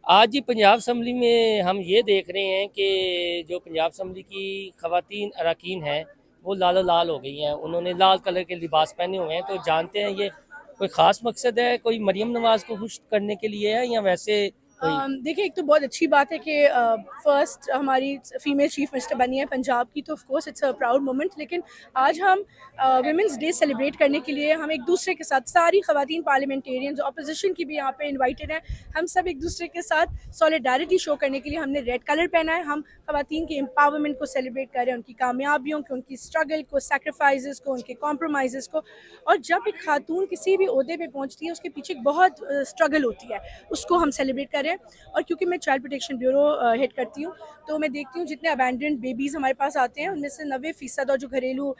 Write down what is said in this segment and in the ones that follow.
آج ہی پنجاب اسمبلی میں ہم یہ دیکھ رہے ہیں کہ جو پنجاب اسمبلی کی خواتین اراکین ہیں وہ لال و لال ہو گئی ہیں. انہوں نے لال کلر کے لباس پہنے ہوئے ہیں. تو جانتے ہیں یہ کوئی خاص مقصد ہے, کوئی مریم نواز کو خوش کرنے کے لیے ہے یا ویسے کوئی؟ دیکھیں, ایک تو بہت اچھی بات ہے کہ فرسٹ ہماری فیمیل چیف منسٹر بنی ہے پنجاب کی, تو of course it's a proud moment. لیکن آج ہم ویمنس ڈے سیلیبریٹ کرنے کے لیے ہم ایک دوسرے کے ساتھ, ساری خواتین پارلیمنٹیرین جو اپوزیشن کی بھی یہاں پہ انوائٹیڈ ہیں, ہم سب ایک دوسرے کے ساتھ سولیڈارٹی شو کرنے کے لیے ہم نے ریڈ کلر پہنا ہے. ہم خواتین کے امپاورمنٹ کو سیلیبریٹ کر رہے ہیں, ان کی کامیابیوں کو, ان کی اسٹرگل کو, سیکریفائزز کو, ان کے کمپرومائزز کو. اور جب ایک خاتون کسی بھی عہدے پہ پہنچتی ہے اس کے پیچھے بہت اسٹرگل ہوتی ہے, اس کو ہم سیلیبریٹ کر رہے ہیں. اور کیونکہ میں چائلڈ پروٹیکشن بیورو ہیڈ کرتی ہوں, تو میں دیکھتی ہوں جتنے ابینڈنڈ بیبیز ہمارے پاس آتے ہیں ان میں سے 90% اور جو گھریلو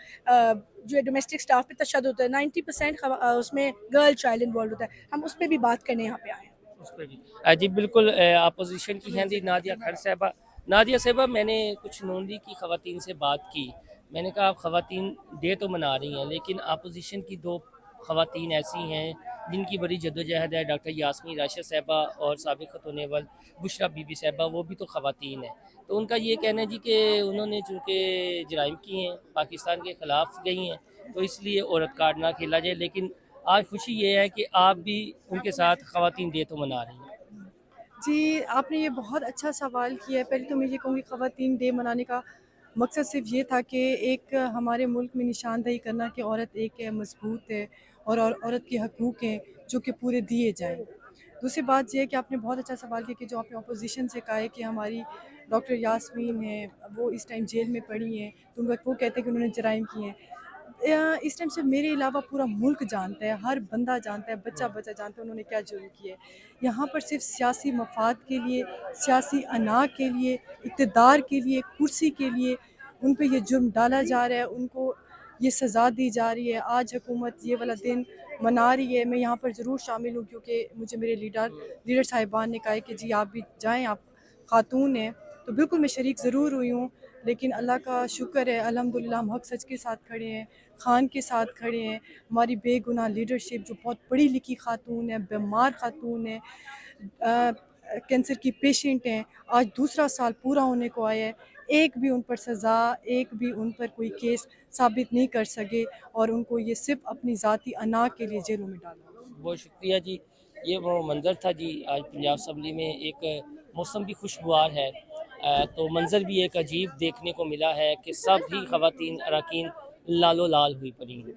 جو ڈومیسٹک سٹاف پہ تشدد ہوتا ہے 90% اس میں گرل چائلڈ انوالو ہوتا ہے. ہم اس پہ بھی بات کرنے یہاں پہ آئے ہیں. اس پہ بھی جی بالکل. اپوزیشن کی ہیں جی نادیہ کھر صاحبہ. نادیہ صاحبہ, میں نے کچھ نون لیگ کی خواتین سے بات کی. میں نے کہا آپ خواتین ڈے تو منا رہی ہیں, لیکن اپوزیشن کی دو خواتین ایسی ہیں جن کی بڑی جدوجہد ہے, ڈاکٹر یاسمین راشد صاحبہ اور سابق خاتون اول بشرا بی بی صاحبہ, وہ بھی تو خواتین ہیں. تو ان کا یہ کہنا ہے جی کہ انہوں نے چونکہ جرائم کیے ہیں, پاکستان کے خلاف گئی ہیں, تو اس لیے عورت کارڈ نہ کھیلا جائے. لیکن آج خوشی یہ ہے کہ آپ بھی ان کے ساتھ خواتین ڈے تو منا رہی ہیں. جی, آپ نے یہ بہت اچھا سوال کیا ہے. پہلے تو میں یہ کہوں گی خواتین ڈے منانے کا مقصد صرف یہ تھا کہ ایک ہمارے ملک میں نشاندہی کرنا کہ عورت ایک مضبوط ہے اور عورت کے حقوق ہیں جو کہ پورے دیے جائیں. دوسری بات یہ ہے کہ آپ نے بہت اچھا سوال کیا کہ جو آپ نے اپوزیشن سے کہا ہے کہ ہماری ڈاکٹر یاسمین ہیں وہ اس ٹائم جیل میں پڑی ہیں, تو وہ کہتے ہیں کہ انہوں نے جرائم کیے ہیں. اس ٹائم سے میرے علاوہ پورا ملک جانتا ہے, ہر بندہ جانتا ہے, بچہ جانتا ہے انہوں نے کیا جرم کیا ہے. یہاں پر صرف سیاسی مفاد کے لیے, سیاسی انا کے لیے, اقتدار کے لیے, کرسی کے لیے ان پہ یہ جرم ڈالا جا رہا ہے, ان کو یہ سزا دی جا رہی ہے. آج حکومت یہ والا دن منا رہی ہے, میں یہاں پر ضرور شامل ہوں کیونکہ مجھے میرے لیڈر صاحبان نے کہا ہے کہ جی آپ بھی جائیں, آپ خاتون ہیں, تو بالکل میں شریک ضرور ہوئی ہوں. لیکن اللہ کا شکر ہے الحمدللہ ہم حق سچ کے ساتھ کھڑے ہیں, خان کے ساتھ کھڑے ہیں. ہماری بے گناہ لیڈرشپ جو بہت پڑھی لکھی خاتون ہے, بیمار خاتون ہے, کینسر کی پیشنٹ ہیں, آج دوسرا سال پورا ہونے کو آیا ہے, ایک بھی ان پر سزا, ایک بھی ان پر کوئی کیس ثابت نہیں کر سکے, اور ان کو یہ صرف اپنی ذاتی انا کے لیے جیلوں میں ڈالا. بہت شکریہ جی. یہ وہ منظر تھا جی آج پنجاب اسمبلی میں. ایک موسم بھی خوشگوار ہے, تو منظر بھی ایک عجیب دیکھنے کو ملا ہے کہ سب ہی خواتین اراکین لال و لال ہوئی پڑی ہیں.